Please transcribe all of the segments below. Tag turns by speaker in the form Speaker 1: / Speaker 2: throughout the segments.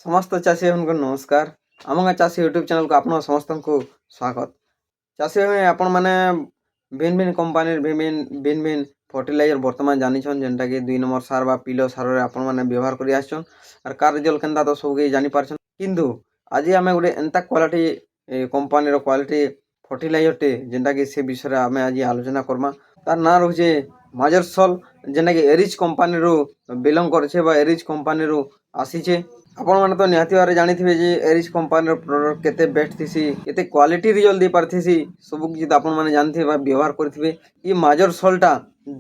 Speaker 1: समस्त चाषी भाई नमस्कार। आम गाँ चाषी यूट्यूब चैनल को आप समस्त को स्वागत। चाषी भाई आपण मैंने भिन्न भिन्न कंपानी भिन्न भिन्न फर्टिलाइजर बर्तमान जानिछन जेनटा कि 2 नंबर सार बा पिलो सार रे आपण मैंने व्यवहार करि आछन और कार रिजल्ट केनता तो सब के जानि पारछन। किंतु आज आमे गुटे एंता क्वालिटी कंपानी रो क्वालिटी फर्टिलाइजर टे जेनटा कि से विषय रे आमे आज आलोचना करमा। तार ना रहउछे माजरसल जेनटा कि एरिज कंपानी रो बिलोंग करछे बा एरिज कंपानी रो आसीछे। आपण माने तो निहाती भाବରେ ଜାଣିଥିବେ ଯେ ଏରିଜ କମ୍ପାନୀର ପ୍ରଡକ୍ଟ କେତେ ବେଷ୍ଟ ଥିସି, କେତେ କ୍ୱାଲିଟି ରିଜଲ୍ଟ ଦେଇ ପାରଥିସି, ସବୁ କିଛି ଆପଣ ମାନେ ଜାଣିଥିବେ ବା ବ୍ୟବହାର କରିଥିବେ। ଇ ମାଜର ସଲ୍ଟା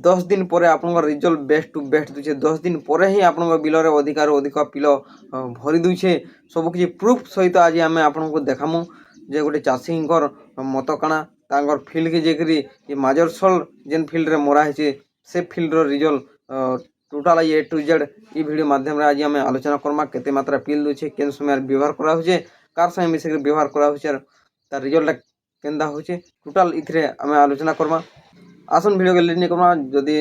Speaker 1: 10 ଦିନ ପରେ ଆପଣଙ୍କ ରିଜଲ୍ଟ ବେଷ୍ଟ ଟୁ ବେଷ୍ଟ ଦୁଛେ। 10 ଦିନ ପରେ ହିଁ ଆପଣଙ୍କ ବିଲରେ ଅଧିକାରୁ ଅଧିକ ପିଲ ଭରି ଦୁଛେ। ସବୁ କିଛି ପ୍ରୁଫ ସହିତ ଆଜି ଆମେ ଆପଣଙ୍କୁ ଦେखाମୁ ଯେ ଗୋଟେ ଚାଷୀଙ୍କର ମତ କାଣା ତାଙ୍କର ଫିଲ୍ଡ କି ଯାଇକରି ଇ ମାଜର ସଲ୍ ଯେନ୍ ଫିଲ୍ଡରେ ମରା ହେଇଛି ସେ ଫିଲ୍ଡର result total A to Z ई वीडियो माध्यम आज आम आलोचना करमा केते मात्रा पिल दूचे केन समय व्यवहार करा होचे कार संगे मिसे व्यवहार करा होचे तार रिजल्ट केनदा होचे टोटाल इथरे आम आलोचना करमा। आसन वीडियो के लेनी करमा जदि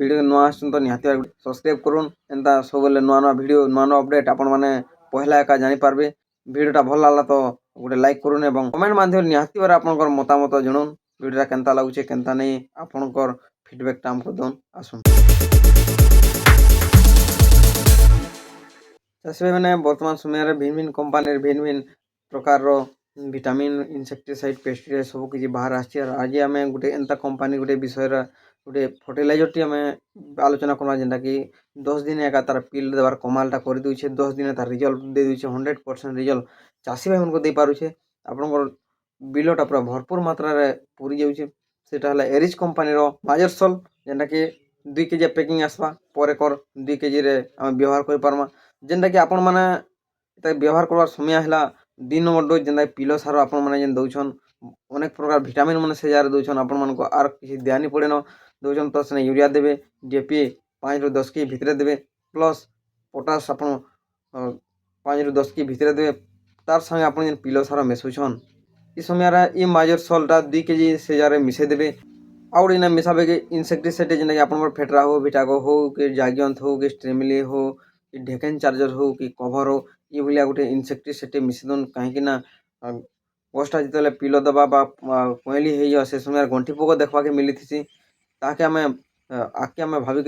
Speaker 1: वीडियो नुआ आछन तो निहाती सब्सक्राइब करूँ एंता सब नुआ नुआ वीडियो नुआ नुआ अपडेट आपण माने पहला एका जानि पारबे। वीडियोटा भल लागला तो गोटे लाइक करूँ एवं कमेंट माध्यम निहाती भाବରେ आपनकर मतामत जणुन वीडियोटा केनता लागुचे केनता नै आपनकर फीडबैकटा हमको दोन आसुन। चाषी भाई मैंने वर्तमान समय भिन्न भिन्न कंपानी भिन्न भिन्न प्रकार विटामिन इनसेक्टिसाइड पेस्टिसाइड सब किसी बाहर आज आम गोटे एंता कंपानी गोटे विषय गोटे फर्टिलाइजर टी आम आलोचना करमा जेनटा कि 10 दिन एका तार पिल देवार कमालटा कर दूचे। 10 दिन तार रिजल्ट दे दूचे 100% रिजल्ट चाषी भाई मन को दे पारुछे। आपनकर बिलटा पूरा भरपूर मात्रा रे पूरी जाउछे। सेटा हला एरिज कंपानी रो माजरसल जेनटा कि 2 केजी पैकिंग आसवा पर एकर 2 केजी रे आम व्यवहार कर पारमा। जेनटा कि आपण माने एता व्यवहार करवार समय हला 2 नंबर डोज जेनटा पिलो सार आपण माने जेन दउछन अनेक प्रकार विटामिन माने से जार दउछन आपण मन को आर किछि ध्यान पड़ेन दउछन तो सने यूरिया देबे डीएपी 5 रु 10 के भितरे देबे प्लस पोटास आपण 5 रु 10 के भितरे देबे तार संगे आपण जेन पिलो सार मेसुछन ई समय रा ई माजर सल्टा 2 केजी से जार मिसे देबे। आउट इना मिसाबे के इनसेक्टिसाइड जेनटा कि आपण फेटरा हो विटागो हो कि जागियंत हो कि स्ट्रेमिली हो कि ढेकेन चार्जर हो कि कभर हो ये भाया गोटे इनसेक्टिसाइड मिसेदन कहीं गछटा जिते पिल दबा कोईली हो से समय गंठी पोक देखा के मिली थी ताके आम आके आम भाविक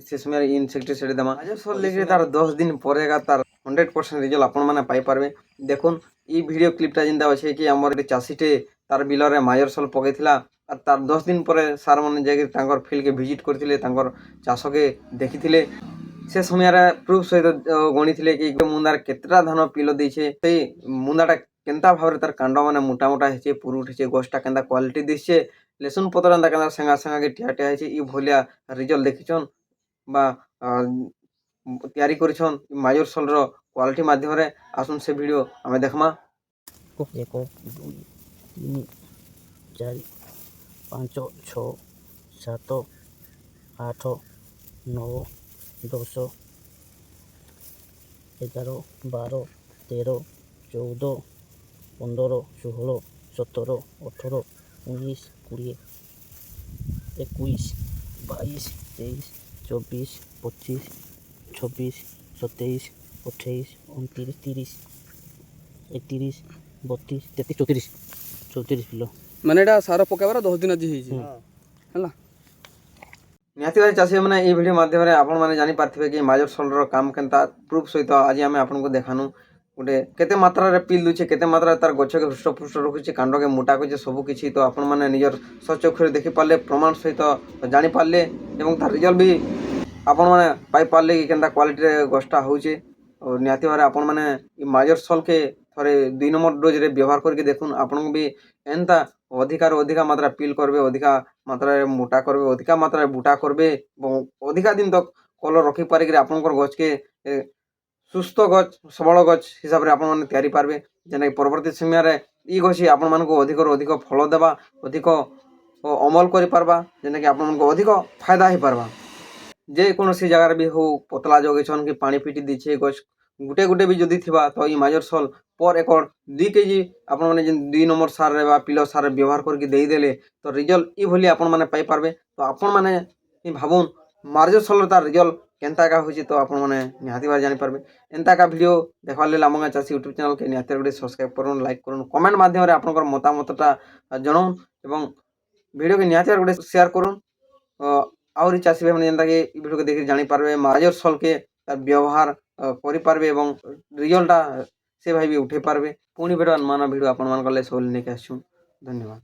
Speaker 1: से समय इनसेक्टिसाइड देमा लेकिन तार 10 दिन पर तार 100% रिजल्ट आपण मैंने पाइपर देखुन ई वीडियो क्लिपटा जिंदा अच्छे कि आमर चाषीटे तार बिलरे माजर सल पकईला और तार 10 दिन पर सार मैंने जाकर फील्ड के विजिट करते चाष के देखी से समय प्रूफ सहित गणी कि मुंदार केतटा धान पिल देछे से मुंदाटा केनता भाव तार कांड मैंने मोटा मोटा है पुरु उठे गछटा केनता क्वालिटी दिशे लेसुन पतर एंता केनता सेंगा सेंगा के ठिया ठिया है भलिया रिजल्ट देखिछन बा तैयारी करिछन माजर सल रो क्वालिटी माध्यम रे आसुन से वीडियो हमें देखमा।
Speaker 2: 1 2 3 4 5 6 7 8 9 10 11 12 13 14 15 16 17 18 19 20 21 22 23 24 25 26 27 28 29 30 31 32 33 34 किलो
Speaker 3: माने सार पकाइबार 10 दिन आज है
Speaker 1: निहाती भाई चाषी मैंने ये वीडियो माध्यम आपण मैंने जानी पार्थिबे कि माजर सल्र काम केनता प्रूफ सहित आज आम आपको देखानु गोटे केते मात्रा रे पिल दूचे केते मात्रा तार गछ के हृष्टपुष्ट रखुचे कांड के मोटा करछे सब किछि तो आपण मैंने निजर सचक्षुरे देखि पारले प्रमाण सहित जानि पारले एवं तार रिजल्ट भी आपण मैंने पाई पारले कि केनता क्वालिटी रे गछटा होउचे। और निहाती भाई आपण मैंने माजर सल के थरे 2 नंबर डोज रे व्यवहार करके देखुन आपण भी एंता अधिकार अधिका मात्रा पिल करबे अधिका मात्रा मोटा करबे अधिका मात्रा बुटा करबे अधिका दिन तक कलर रखी पारिक आपनकर गछ के सुस्थ गछ सबल गछ हिसाब रे आपण माने तैयारी पारबे जेना कि परवर्ती समय रे ई गछि आपण मानको अधिक अधिक फल देबा अधिक अमल करि पारबा जेना कि आपण मानको अधिक फायदा ही पारबा। जे कोनोसी जगह भी हो पतला जगेछन कि पानी पिटी दिछे गछ गुटे गुटे भी जदि थिबा तो ई माजर सल पर एकड़ 2 केजी आपण माने जेन 2 नंबर सार रे बा पिलो सार व्यवहार करके देई देले तो रिजल्ट ई भली आपण माने पाई पारबे। तो आपण माने भाबुन माजर सल तार रिजल्ट କେନ୍ତା ଏକା ହେଉଛି ତ ଆପଣମାନେ ନିହାତି ଭାବେ ଜାଣିପାରିବେ। ଏନ୍ତା ଏକା ଭିଡ଼ିଓ ଦେଖବାର୍ ଲାଗି ଆମ ଗାଁ ଚାଷୀ ୟୁଟ୍ୟୁବ୍ ଚ୍ୟାନେଲ୍କେ ନିହାତି ଭାବେ ସବସ୍କ୍ରାଇବ୍ କରୁନ୍, ଲାଇକ୍ କରୁନ୍, କମେଣ୍ଟ ମାଧ୍ୟମରେ ଆପଣଙ୍କର ମତାମତଟା ଜଣାଉନ୍ ଏବଂ ଭିଡ଼ିଓକେ ନିହାତି ଭାବେ ସେୟାର କରୁନ୍। ଆହୁରି ଚାଷୀ ଭାଇମାନେ ଯେନ୍ତାକି ଇ ଭିଡ଼ିଓକେ ଦେଖିକି ଜାଣିପାରିବେ ମାଜର ସଲ୍କେ ତାର ବ୍ୟବହାର କରିପାରିବେ ଏବଂ ରିଜଲ୍ଟଟା ସେ ଭାଇ ବି ଉଠେଇ ପାରିବେ। ପୁଣି ନୂଆ ନୂଆ ଭିଡ଼ିଓ ଆପଣମାନଙ୍କ ଲାଗି ସବୁବେଳେ ନେଇକି ଆସିଛୁ। ଧନ୍ୟବାଦ।